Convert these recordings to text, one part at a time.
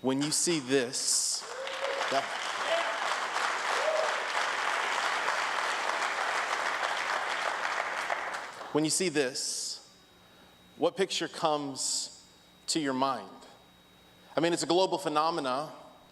When you see this, that, when you see this, what picture comes to your mind? I mean, it's a global phenomena.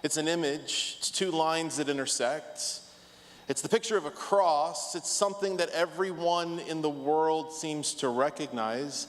It's an image. It's two lines that intersect. It's the picture of a cross. It's something that everyone in the world seems to recognize.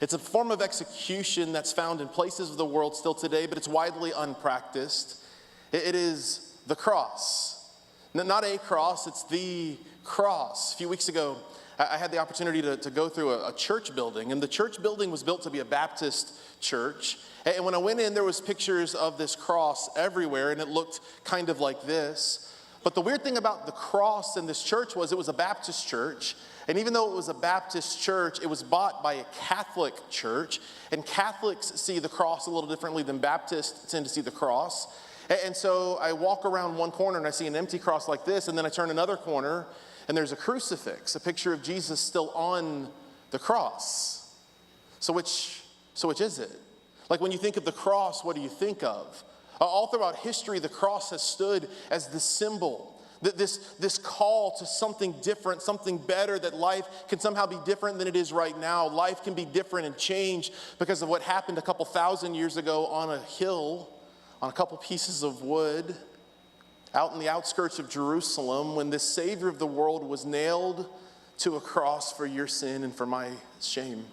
It's a form of execution that's found in places of the world still today, but it's widely unpracticed. It is the cross. Not a cross, it's the cross. A few weeks ago, I had the opportunity to go through a church building, and the church building was built to be a Baptist church. And when I went in, there was pictures of this cross everywhere, and it looked kind of like this. But the weird thing about the cross in this church was it was a Baptist church. And even though it was a Baptist church, it was bought by a Catholic church. And Catholics see the cross a little differently than Baptists tend to see the cross. And so I walk around one corner and I see an empty cross like this, and then I turn another corner and there's a crucifix, a picture of Jesus still on the cross. So which is it? Like when you think of the cross, what do you think of? All throughout history, the cross has stood as the symbol, this call to something different, something better, that life can somehow be different than it is right now. Life can be different and change because of what happened a couple thousand years ago on a hill, on a couple pieces of wood, out in the outskirts of Jerusalem, when the Savior of the world was nailed to a cross for your sin and for my shame.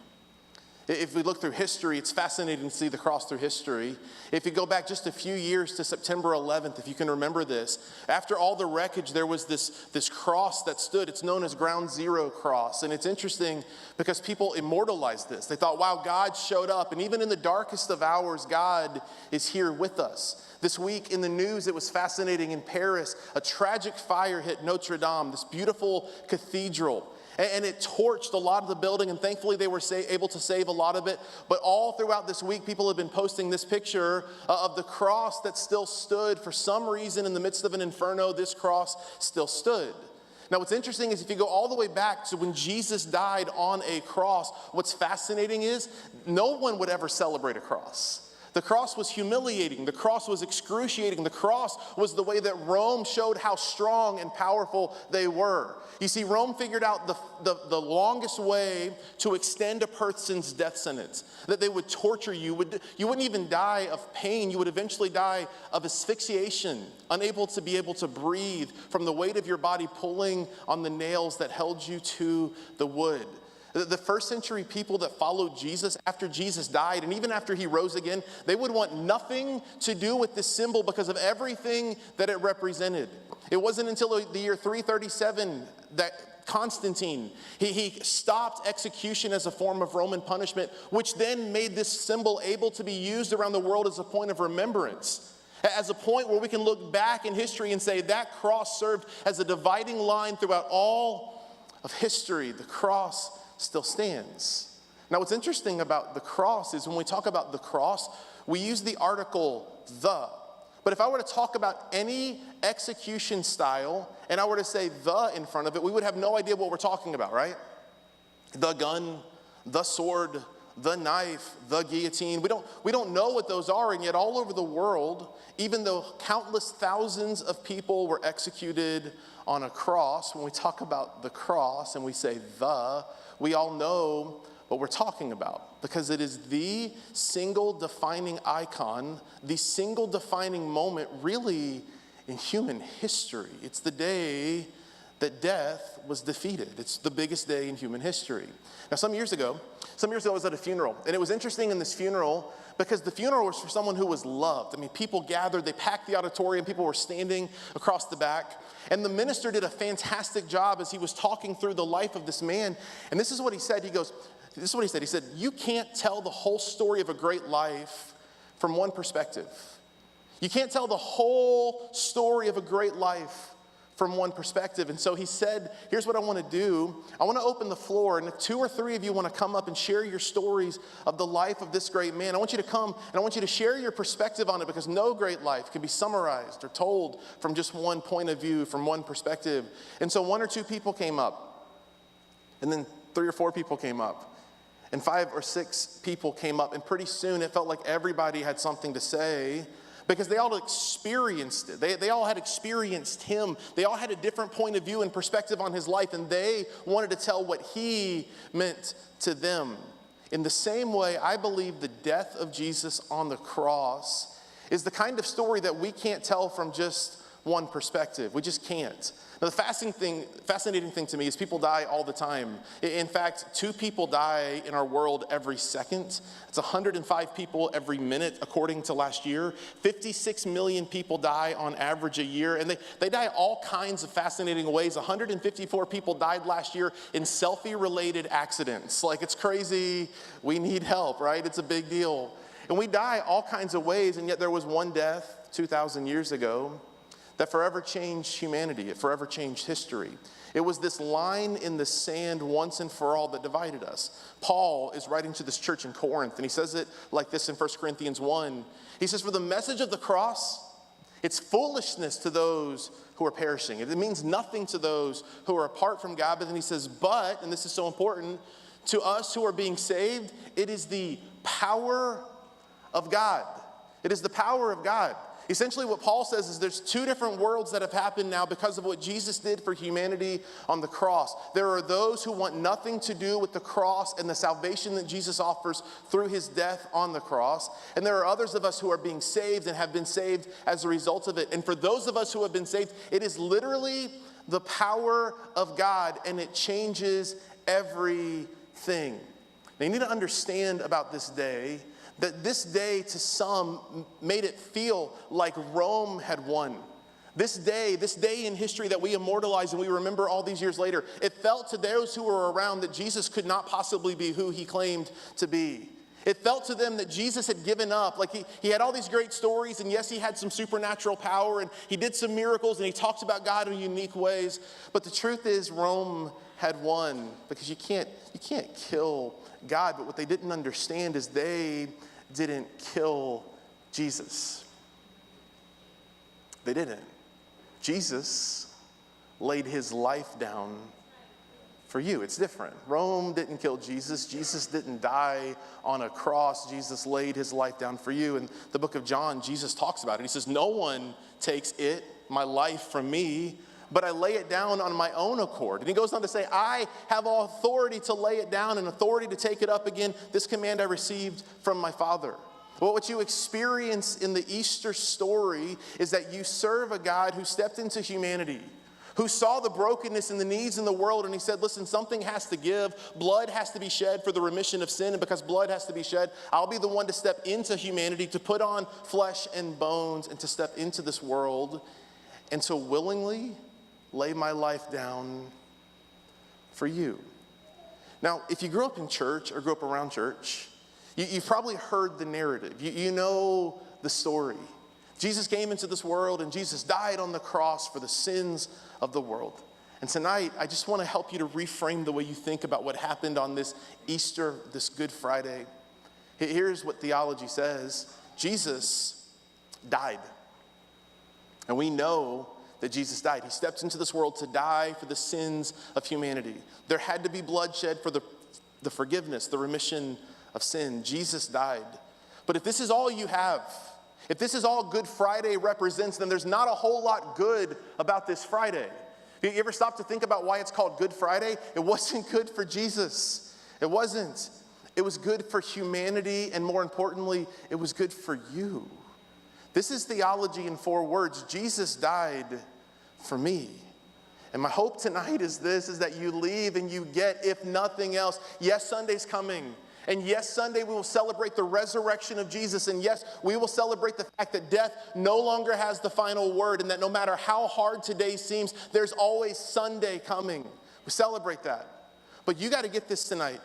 If we look through history, it's fascinating to see the cross through history. If you go back just a few years to September 11th, if you can remember this, after all the wreckage, there was this cross that stood. It's known as Ground Zero Cross. And it's interesting because people immortalized this. They thought, wow, God showed up. And even in the darkest of hours, God is here with us. This week in the news, it was fascinating. In Paris, a tragic fire hit Notre Dame, this beautiful cathedral. And it torched a lot of the building, and thankfully they were able to save a lot of it. But all throughout this week, people have been posting this picture of the cross that still stood. For some reason, in the midst of an inferno, this cross still stood. Now, what's interesting is if you go all the way back to when Jesus died on a cross, what's fascinating is no one would ever celebrate a cross. The cross was humiliating. The cross was excruciating. The cross was the way that Rome showed how strong and powerful they were. You see, Rome figured out the longest way to extend a person's death sentence, that they would torture you. You wouldn't even die of pain. You would eventually die of asphyxiation, unable to be able to breathe from the weight of your body pulling on the nails that held you to the wood. The first century people that followed Jesus after Jesus died, and even after he rose again, they would want nothing to do with this symbol because of everything that it represented. It wasn't until the year 337 that Constantine, he stopped execution as a form of Roman punishment, which then made this symbol able to be used around the world as a point of remembrance. As a point where we can look back in history and say that cross served as a dividing line throughout all of history. The cross still stands. Now, what's interesting about the cross is when we talk about the cross, we use the article the. But if I were to talk about any execution style and I were to say the in front of it, we would have no idea what we're talking about, right? The gun, the sword, the knife, the guillotine. We don't know what those are, and yet all over the world, even though countless thousands of people were executed on a cross, when we talk about the cross and we say the, we all know what we're talking about, because it is the single defining icon, the single defining moment really in human history. It's the day that death was defeated. It's the biggest day in human history. Now, some years ago, I was at a funeral, and it was interesting in this funeral because the funeral was for someone who was loved. I mean, people gathered, they packed the auditorium, people were standing across the back, and the minister did a fantastic job as he was talking through the life of this man. And this is what he said. This is what he said. He said, you can't tell the whole story of a great life from one perspective. You can't tell the whole story of a great life from one perspective. And so he said, here's what I want to do. I want to open the floor, and if 2 or 3 of you want to come up and share your stories of the life of this great man, I want you to come and I want you to share your perspective on it, because no great life can be summarized or told from just one point of view, from one perspective. And so 1 or 2 people came up, and then 3 or 4 people came up, and 5 or 6 people came up, and pretty soon it felt like everybody had something to say because they all experienced it. They all had experienced him. They all had a different point of view and perspective on his life, and they wanted to tell what he meant to them. In the same way, I believe the death of Jesus on the cross is the kind of story that we can't tell from just one perspective. We just can't. Now, the fascinating thing to me is people die all the time. In fact, 2 people die in our world every second. It's 105 people every minute, according to last year. 56 million people die on average a year, and they die all kinds of fascinating ways. 154 people died last year in selfie-related accidents. Like, it's crazy. We need help, right? It's a big deal. And we die all kinds of ways, and yet there was one death 2,000 years ago that forever changed humanity. It forever changed history. It was this line in the sand once and for all that divided us. Paul is writing to this church in Corinth, and he says it like this in 1 Corinthians 1. He says, "For the message of the cross, it's foolishness to those who are perishing. It means nothing to those who are apart from God." But then he says, "But," and this is so important, "to us who are being saved, it is the power of God." It is the power of God. Essentially, what Paul says is there's 2 different worlds that have happened now because of what Jesus did for humanity on the cross. There are those who want nothing to do with the cross and the salvation that Jesus offers through his death on the cross. And there are others of us who are being saved and have been saved as a result of it. And for those of us who have been saved, it is literally the power of God, and it changes everything. Now, you need to understand about this day that this day to some made it feel like Rome had won. This day in history that we immortalize and we remember all these years later, it felt to those who were around that Jesus could not possibly be who he claimed to be. It felt to them that Jesus had given up. Like he had all these great stories, and yes, he had some supernatural power, and he did some miracles, and he talked about God in unique ways. But the truth is, Rome had won, because you can't kill God. But what they didn't understand is they didn't kill Jesus. They didn't. Jesus laid his life down for you. It's different. Rome didn't kill Jesus. Jesus didn't die on a cross. Jesus laid his life down for you. In the book of John, Jesus talks about it. He says, "No one takes it, my life, from me, but I lay it down on my own accord." And he goes on to say, "I have all authority to lay it down and authority to take it up again. This command I received from my Father." Well, what you experience in the Easter story is that you serve a God who stepped into humanity, who saw the brokenness and the needs in the world, and he said, "Listen, something has to give. Blood has to be shed for the remission of sin, and because blood has to be shed, I'll be the one to step into humanity, to put on flesh and bones, and to step into this world, and to willingly lay my life down for you." Now, if you grew up in church or grew up around church, you've probably heard the narrative. You know the story. Jesus came into this world, and Jesus died on the cross for the sins of the world. And tonight, I just want to help you to reframe the way you think about what happened on this Easter, this Good Friday. Here's what theology says. Jesus died. And we know that Jesus died. He stepped into this world to die for the sins of humanity. There had to be bloodshed for the forgiveness, the remission of sin. Jesus died. But if this is all you have, if this is all Good Friday represents, then there's not a whole lot good about this Friday. You ever stop to think about why it's called Good Friday? It wasn't good for Jesus. It wasn't. It was good for humanity, and more importantly, it was good for you. This is theology in 4 words. Jesus died for me. And my hope tonight is this, is that you leave and you get, if nothing else, yes, Sunday's coming. And yes, Sunday we will celebrate the resurrection of Jesus. And yes, we will celebrate the fact that death no longer has the final word, and that no matter how hard today seems, there's always Sunday coming. We celebrate that. But you got to get this tonight.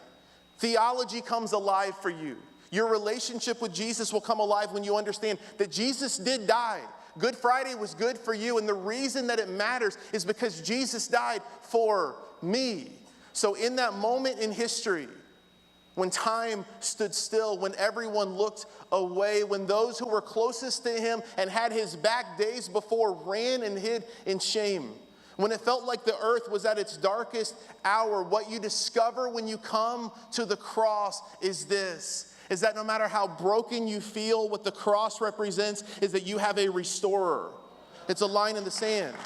Theology comes alive for you. Your relationship with Jesus will come alive when you understand that Jesus did die. Good Friday was good for you, and the reason that it matters is because Jesus died for me. So in that moment in history, when time stood still, when everyone looked away, when those who were closest to him and had his back days before ran and hid in shame, when it felt like the earth was at its darkest hour, what you discover when you come to the cross is this, is that no matter how broken you feel, what the cross represents is that you have a restorer. It's a line in the sand.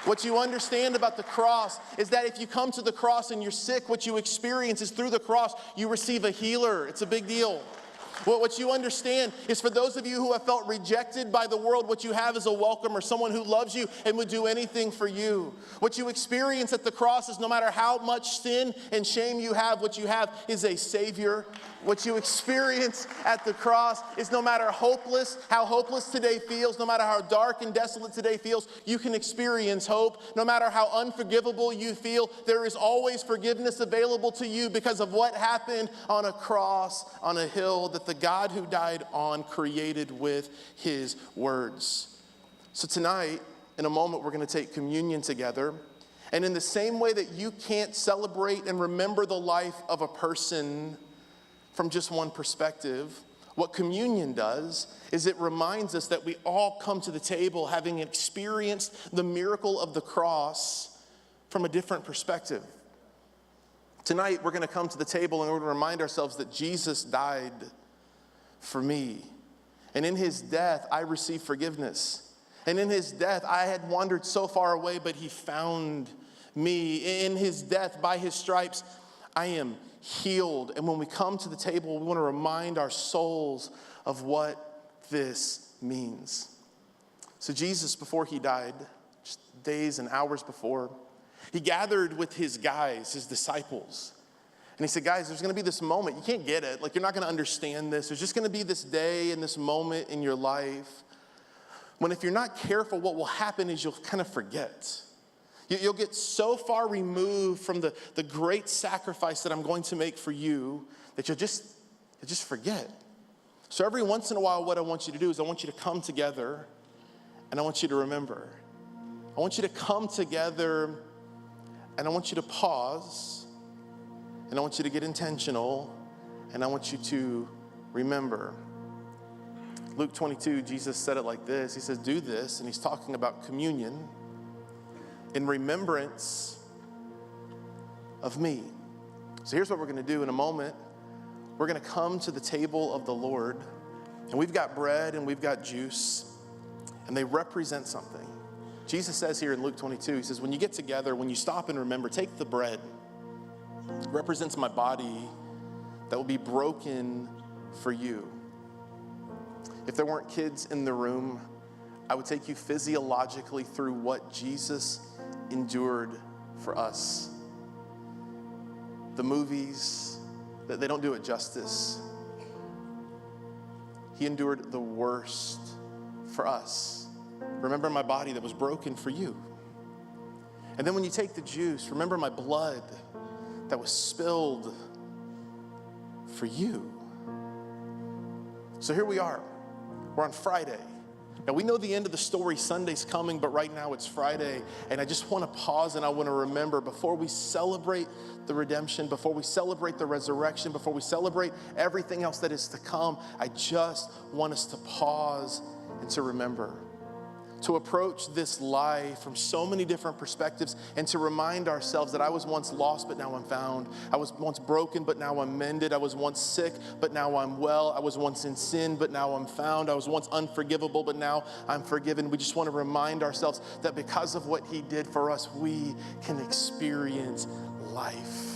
What you understand about the cross is that if you come to the cross and you're sick, what you experience is through the cross, you receive a healer. It's a big deal. Well, what you understand is for those of you who have felt rejected by the world, what you have is a welcomer, someone who loves you and would do anything for you. What you experience at the cross is no matter how much sin and shame you have, what you have is a Savior. What you experience at the cross is no matter how hopeless today feels, no matter how dark and desolate today feels, you can experience hope. No matter how unforgivable you feel, there is always forgiveness available to you because of what happened on a cross, on a hill that the God who died on created with his words. So tonight, in a moment, we're going to take communion together. And in the same way that you can't celebrate and remember the life of a person from just one perspective, what communion does is it reminds us that we all come to the table having experienced the miracle of the cross from a different perspective. Tonight, we're going to come to the table and we're going to remind ourselves that Jesus died for me. And in his death, I received forgiveness. And in his death, I had wandered so far away, but he found me. In his death, by his stripes, I am healed. And when we come to the table, we want to remind our souls of what this means. So Jesus, before he died, just days and hours before, he gathered with his guys, his disciples. And he said, guys, there's going to be this moment. You can't get it. Like, you're not going to understand this. There's just going to be this day and this moment in your life when if you're not careful, what will happen is you'll kind of forget. You'll get so far removed from the great sacrifice that I'm going to make for you that you'll just forget. So every once in a while, what I want you to do is I want you to come together and I want you to remember. I want you to come together and I want you to pause and I want you to get intentional and I want you to remember. Luke 22, Jesus said it like this. He says, do this, and he's talking about communion in remembrance of me. So here's what we're going to do in a moment. We're going to come to the table of the Lord, and we've got bread and we've got juice, and they represent something. Jesus says here in Luke 22, he says, when you get together, when you stop and remember, take the bread. It represents my body that will be broken for you. If there weren't kids in the room, I would take you physiologically through what Jesus endured for us. The movies, they don't do it justice. He endured the worst for us. Remember my body that was broken for you. And then when you take the juice, remember my blood that was spilled for you. So here we are. We're on Friday. Now, we know the end of the story, Sunday's coming, but right now it's Friday. And I just want to pause and I want to remember before we celebrate the redemption, before we celebrate the resurrection, before we celebrate everything else that is to come, I just want us to pause and to remember. To approach this life from so many different perspectives and to remind ourselves that I was once lost, but now I'm found. I was once broken, but now I'm mended. I was once sick, but now I'm well. I was once in sin, but now I'm found. I was once unforgivable, but now I'm forgiven. We just want to remind ourselves that because of what he did for us, we can experience life.